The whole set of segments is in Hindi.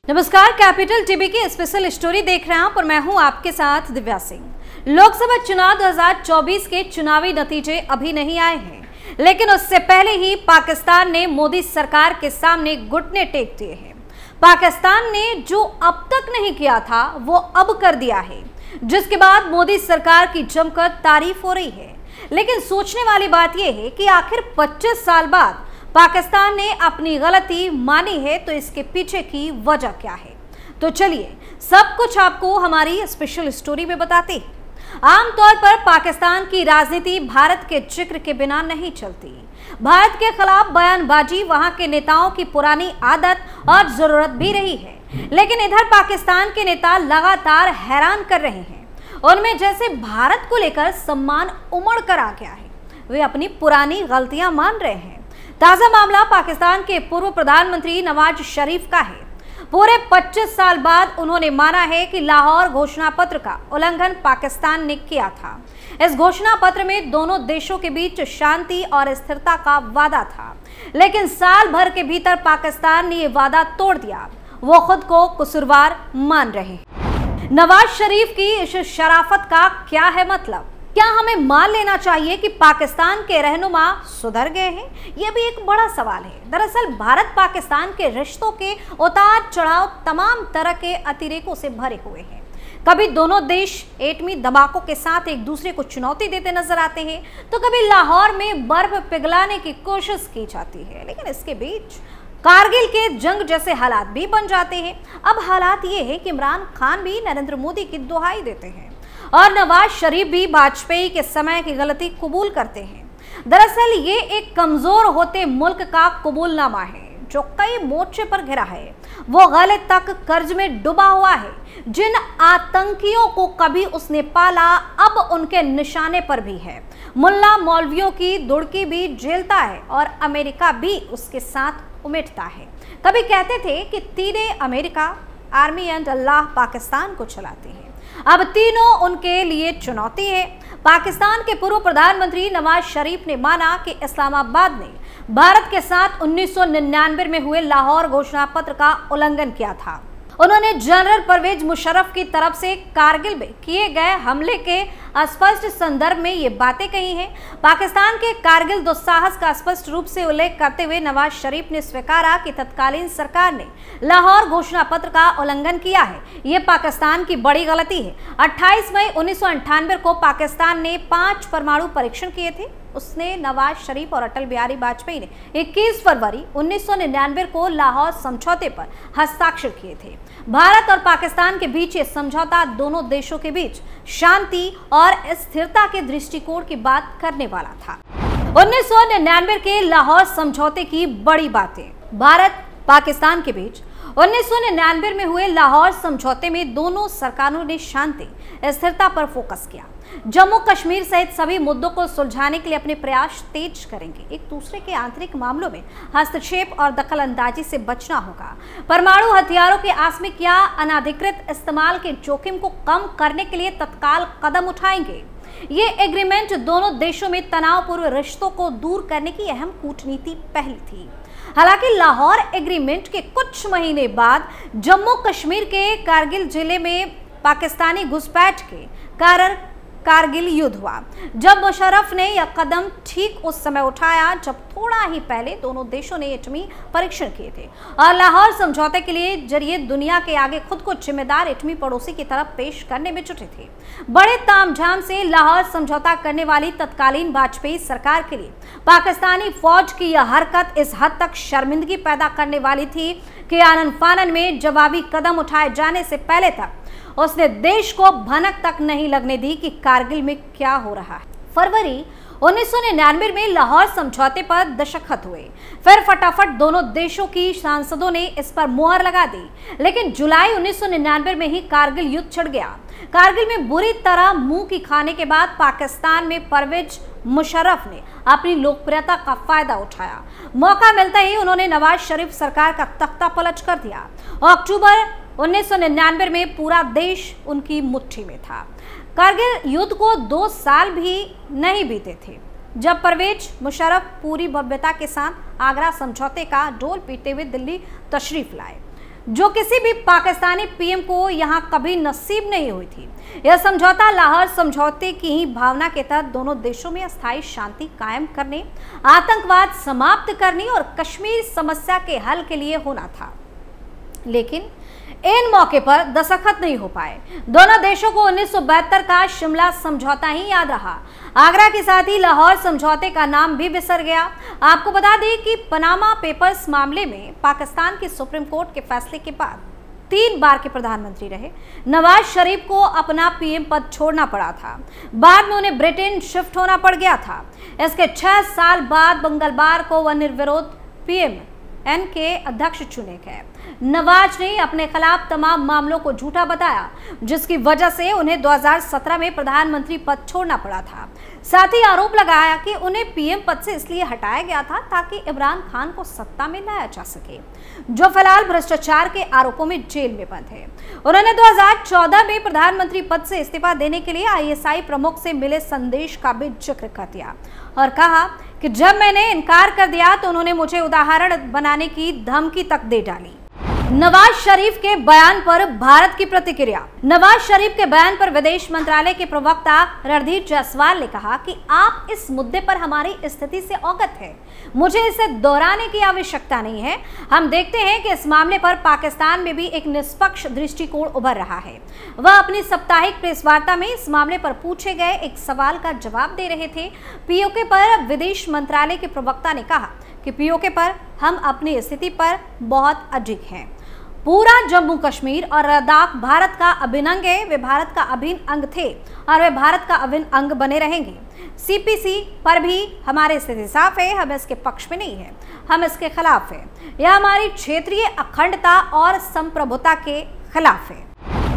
नमस्कार, कैपिटल टीवी की स्पेशल स्टोरी देख रहे हैं और मैं हूं आपके साथ दिव्या सिंह। लोकसभा चुनाव 2024 के चुनावी नतीजे अभी नहीं आए हैं, लेकिन उससे पहले ही पाकिस्तान ने मोदी सरकार के सामने घुटने टेक दिए हैं। पाकिस्तान ने जो अब तक नहीं किया था वो अब कर दिया है, जिसके बाद मोदी सरकार की जमकर तारीफ हो रही है। लेकिन सोचने वाली बात यह है कि आखिर 25 साल बाद पाकिस्तान ने अपनी गलती मानी है, तो इसके पीछे की वजह क्या है? तो चलिए सब कुछ आपको हमारी स्पेशल स्टोरी में बताते हैं। आमतौर पर पाकिस्तान की राजनीति भारत के जिक्र के बिना नहीं चलती। भारत के खिलाफ बयानबाजी वहां के नेताओं की पुरानी आदत और जरूरत भी रही है, लेकिन इधर पाकिस्तान के नेता लगातार हैरान कर रहे हैं। उनमें जैसे भारत को लेकर सम्मान उमड़ कर आ गया है, वे अपनी पुरानी गलतियां मान रहे हैं। ताजा मामला पाकिस्तान के पूर्व प्रधानमंत्री नवाज शरीफ का है। पूरे 25 साल बाद उन्होंने माना है कि लाहौर घोषणा पत्र का उल्लंघन पाकिस्तान ने किया था। इस घोषणा पत्र में दोनों देशों के बीच शांति और स्थिरता का वादा था, लेकिन साल भर के भीतर पाकिस्तान ने ये वादा तोड़ दिया। वो खुद को कसूरवार मान रहे हैं। नवाज शरीफ की इस शराफत का क्या है मतलब? क्या हमें मान लेना चाहिए कि पाकिस्तान के रहनुमा सुधर गए हैं? यह भी एक बड़ा सवाल है। दरअसल भारत पाकिस्तान के रिश्तों के उतार चढ़ाव तमाम तरह के अतिरेकों से भरे हुए हैं। कभी दोनों देश एटमी धमाकों के साथ एक दूसरे को चुनौती देते नजर आते हैं, तो कभी लाहौर में बर्फ पिघलाने की कोशिश की जाती है। लेकिन इसके बीच कारगिल के जंग जैसे हालात भी बन जाते हैं। अब हालात ये है कि इमरान खान भी नरेंद्र मोदी की दुहाई देते हैं और नवाज शरीफ भी वाजपेयी के समय की गलती कबूल करते हैं। दरअसल ये एक कमजोर होते मुल्क का कबूलनामा है जो कई मोर्चे पर घिरा है। वो गलत तक कर्ज में डूबा हुआ है। जिन आतंकियों को कभी उसने पाला, अब उनके निशाने पर भी है। मुल्ला मौलवियों की दुड़की भी झेलता है और अमेरिका भी उसके साथ उमेटता है। कभी कहते थे कि तीरे अमेरिका, आर्मी एंड अल्लाह पाकिस्तान को चलाते हैं। अब तीनों उनके लिए चुनौती है। पाकिस्तान के पूर्व प्रधानमंत्री नवाज शरीफ ने माना कि इस्लामाबाद ने भारत के साथ 1999 में हुए लाहौर घोषणा पत्र का उल्लंघन किया था। उन्होंने जनरल परवेज मुशर्रफ की तरफ से कारगिल में किए गए हमले के स्पष्ट संदर्भ में ये बातें कही हैं। पाकिस्तान के कारगिल दुस्साहस का स्पष्ट रूप से उल्लेख करते हुए नवाज शरीफ ने स्वीकारा कि तत्कालीन सरकार ने लाहौर घोषणा पत्र का उल्लंघन किया है। ये पाकिस्तान की बड़ी गलती है। 28 मई 1998 को पाकिस्तान ने 5 परमाणु परीक्षण किए थे। उसने नवाज शरीफ और अटल बिहारी वाजपेयी ने 21 फरवरी 1999 को लाहौर समझौते पर हस्ताक्षर किए थे। भारत और पाकिस्तान के बीच ये समझौता दोनों देशों के बीच शांति और स्थिरता के दृष्टिकोण की बात करने वाला था। 1999 के लाहौर समझौते की बड़ी बातें। भारत पाकिस्तान के बीच 1999 में हुए लाहौर समझौते में दोनों सरकारों ने शांति स्थिरता पर फोकस किया। जम्मू कश्मीर सहित सभी मुद्दों को सुलझाने के लिए अपने प्रयास तेज करेंगे। एक दूसरे के आंतरिक मामलों में हस्तक्षेप और दखल अंदाजी से बचना होगा। परमाणु हथियारों के आकस्मिक या अनाधिकृत इस्तेमाल के जोखिम को कम करने के लिए तत्काल कदम उठाएंगे। ये एग्रीमेंट दोनों देशों में तनावपूर्ण रिश्तों को दूर करने की अहम कूटनीति पहल थी। हालांकि लाहौर एग्रीमेंट के कुछ महीने बाद जम्मू कश्मीर के कारगिल जिले में पाकिस्तानी घुसपैठ के कारण कारगिल युद्ध हुआ। जब मुशर्रफ ने यह कदम ठीक उस समय उठाया जब थोड़ा ही पहले दोनों देशों ने एटमी परीक्षण किए थे और लाहौर समझौते के लिए जरिए दुनिया के आगे खुद को जिम्मेदार एटमी पड़ोसी की तरफ पेश करने में जुटे थे। बड़े तामझाम से लाहौर समझौता करने वाली तत्कालीन वाजपेयी सरकार के लिए पाकिस्तानी फौज की यह हरकत इस हद तक शर्मिंदगी पैदा करने वाली थी कि आनन फानन में जवाबी कदम उठाए जाने से पहले तक उसने देश को भनक तक नहीं लगने दी कि कारगिल में क्या हो रहा है। फरवरी 1999 में लाहौर समझौते पर दस्तखत हुए। फिर फटाफट दोनों देशों की सांसदों ने इस पर मुहर लगा दी। लेकिन जुलाई 1999 में ही कारगिल युद्ध छिड़ गया। कारगिल में बुरी तरह मुंह की खाने के बाद पाकिस्तान में परवेज मुशर्रफ ने अपनी लोकप्रियता का फायदा उठाया। मौका मिलता ही उन्होंने नवाज शरीफ सरकार का तख्ता पलट कर दिया। अक्टूबर 1999 में पूरा देश उनकी मुट्ठी में था। कारगिल युद्ध को 2 साल भी नहीं बीते थे जब परवेज मुशर्रफ पूरी भव्यता के साथ आगरा समझौते का ढोल पीटते हुए दिल्ली तशरीफ लाए। जो किसी भी पाकिस्तानी पीएम को यहां कभी नसीब नहीं हुई थी। यह समझौता लाहौर समझौते की ही भावना के तहत दोनों देशों में अस्थायी शांति कायम करने, आतंकवाद समाप्त करने और कश्मीर समस्या के हल के लिए होना था, लेकिन इन मौके पर दस्तखत नहीं हो पाए। दोनों देशों को 1972 का शिमला समझौता ही याद रहा। आगरा के साथ ही लाहौर समझौते का नाम भी बिसर गया। आपको बता दें कि पनामा पेपर्स मामले में पाकिस्तान की सुप्रीम कोर्ट के फैसले के बाद 3 बार के प्रधानमंत्री रहे नवाज शरीफ को अपना पीएम पद छोड़ना पड़ा था। बाद में उन्हें ब्रिटेन शिफ्ट होना पड़ गया था। इसके 6 साल बाद मंगलवार को वह निर्विरोध PMN के अध्यक्ष चुने गए। नवाज ने अपने खिलाफ तमाम मामलों को झूठा बताया, जिसकी वजह से उन्हें 2017 में प्रधानमंत्री पद छोड़ना पड़ा था। साथ ही आरोप लगाया कि उन्हें पीएम पद से इसलिए हटाया गया था ताकि इमरान खान को सत्ता में लाया जा सके, जो फिलहाल भ्रष्टाचार के आरोपों में जेल में बंद है। उन्होंने 2014 में प्रधानमंत्री पद से इस्तीफा देने के लिए ISI प्रमुख से मिले संदेश का भी जिक्र कर दिया और कहा कि जब मैंने इनकार कर दिया तो उन्होंने मुझे उदाहरण बनाने की धमकी तक दे डाली। नवाज शरीफ के बयान पर भारत की प्रतिक्रिया। नवाज शरीफ के बयान पर विदेश मंत्रालय के प्रवक्ता रणधीर जायसवाल ने कहा कि आप इस मुद्दे पर हमारी स्थिति से अवगत हैं। मुझे इसे दोहराने की आवश्यकता नहीं है। हम देखते हैं कि इस मामले पर पाकिस्तान में भी एक निष्पक्ष दृष्टिकोण उभर रहा है। वह अपनी साप्ताहिक प्रेस वार्ता में इस मामले पर पूछे गए एक सवाल का जवाब दे रहे थे। POK पर विदेश मंत्रालय के प्रवक्ता ने कहा कि POK पर हम अपनी स्थिति पर बहुत अडिग हैं। पूरा जम्मू कश्मीर और लद्दाख भारत का अभिन्न अंग है। वे भारत का अभिन्न अंग थे और वे भारत का अभिन्न अंग बने रहेंगे। CPC पर भी हमारी स्थिति साफ है। हम इसके पक्ष में नहीं है, हम इसके खिलाफ है। यह हमारी क्षेत्रीय अखंडता और संप्रभुता के खिलाफ है।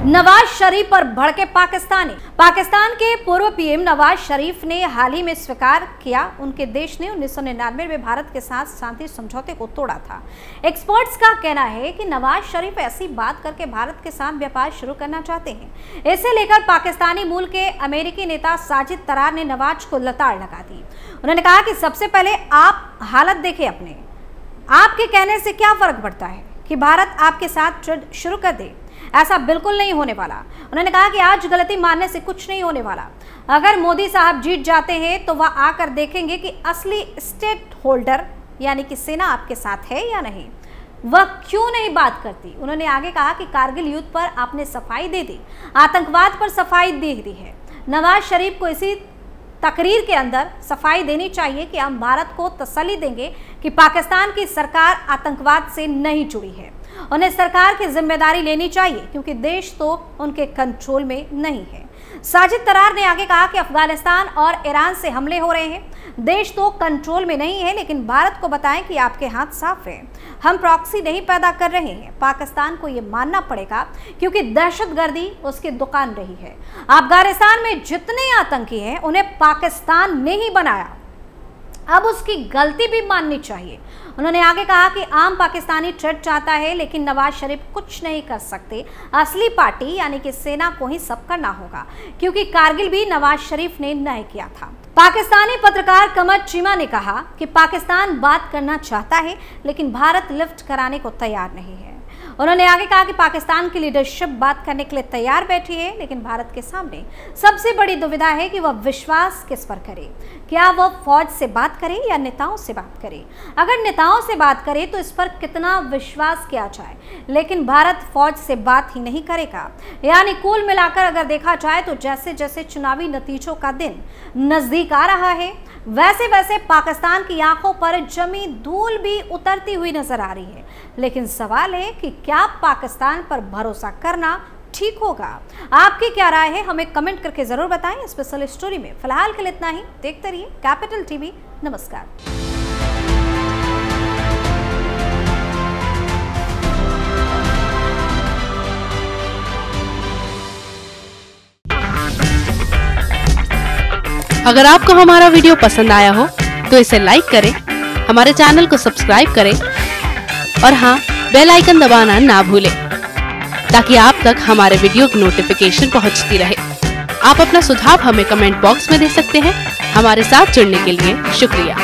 नवाज शरीफ पर भड़के पाकिस्तान के पूर्व पीएम नवाज शरीफ ने हाल ही में स्वीकार किया उनके देश ने 1999 में भारत के साथ शांति समझौते को तोड़ा था। एक्सपर्ट्स का कहना है कि नवाज शरीफ ऐसी बात करके भारत के साथ व्यापार शुरू करना चाहते हैं। इसे लेकर पाकिस्तानी मूल के अमेरिकी नेता साजिद तरार ने नवाज को लताड़ लगा दी। उन्होंने कहा कि सबसे पहले आप हालत देखें अपने, आपके कहने से क्या फर्क पड़ता है कि भारत आपके साथ ट्रेड शुरू कर दे। ऐसा बिल्कुल नहीं होने वाला। उन्होंने कहा कि आज गलती मानने से कुछ नहीं होने वाला। अगर मोदी साहब जीत जाते हैं तो वह आकर देखेंगे कि असली स्टेट होल्डर यानी कि सेना आपके साथ है या नहीं। वह क्यों नहीं बात करती। उन्होंने आगे कहा कि कारगिल युद्ध पर आपने सफाई दे दी, आतंकवाद पर सफाई दे दी है। नवाज शरीफ को इसी तकरीर के अंदर सफाई देनी चाहिए कि हम भारत को तसल्ली देंगे कि पाकिस्तान की सरकार आतंकवाद से नहीं जुड़ी है। उन्हें सरकार की जिम्मेदारी लेनी चाहिए क्योंकि देश तो उनके कंट्रोल में नहीं है। साजिद तरार ने आगे कहा कि अफगानिस्तान और ईरान से हमले हो रहे हैं, देश तो कंट्रोल में नहीं है, लेकिन भारत को बताएं कि आपके हाथ साफ है। हम प्रॉक्सी नहीं पैदा कर रहे हैं। पाकिस्तान को ये मानना पड़ेगा क्योंकि दहशतगर्दी उसकी दुकान रही है। अफगानिस्तान में जितने आतंकी हैं उन्हें पाकिस्तान ने ही बनाया, अब उसकी गलती भी माननी चाहिए। उन्होंने आगे कहा कि आम पाकिस्तानी ट्रेड चाहता है, लेकिन नवाज शरीफ कुछ नहीं कर सकते। असली पार्टी यानी कि सेना को ही सब करना होगा क्योंकि कारगिल भी नवाज शरीफ ने नहीं किया था। पाकिस्तानी पत्रकार कमर चीमा ने कहा कि पाकिस्तान बात करना चाहता है लेकिन भारत लिफ्ट कराने को तैयार नहीं है। उन्होंने आगे कहा कि पाकिस्तान की लीडरशिप बात करने के लिए तैयार बैठी है, लेकिन भारत के सामने सबसे बड़ी दुविधा है कि वह विश्वास किस पर करे। क्या वह फौज से बात करे या नेताओं से बात करे। अगर नेताओं से बात करे तो इस पर कितना विश्वास किया जाए, लेकिन भारत फौज से बात ही नहीं करेगा। यानी कुल मिलाकर अगर देखा जाए तो जैसे जैसे चुनावी नतीजों का दिन नजदीक आ रहा है, वैसे वैसे पाकिस्तान की आंखों पर जमी धूल भी उतरती हुई नजर आ रही है। लेकिन सवाल है कि क्या पाकिस्तान पर भरोसा करना ठीक होगा। आपकी क्या राय है, हमें कमेंट करके जरूर बताएं। स्पेशल स्टोरी में फिलहाल के लिए इतना ही। देखते रहिए कैपिटल टीवी। नमस्कार। अगर आपको हमारा वीडियो पसंद आया हो तो इसे लाइक करें, हमारे चैनल को सब्सक्राइब करें और हाँ, बेल आइकन दबाना ना भूलें ताकि आप तक हमारे वीडियो की नोटिफिकेशन पहुंचती रहे। आप अपना सुझाव हमें कमेंट बॉक्स में दे सकते हैं। हमारे साथ जुड़ने के लिए शुक्रिया।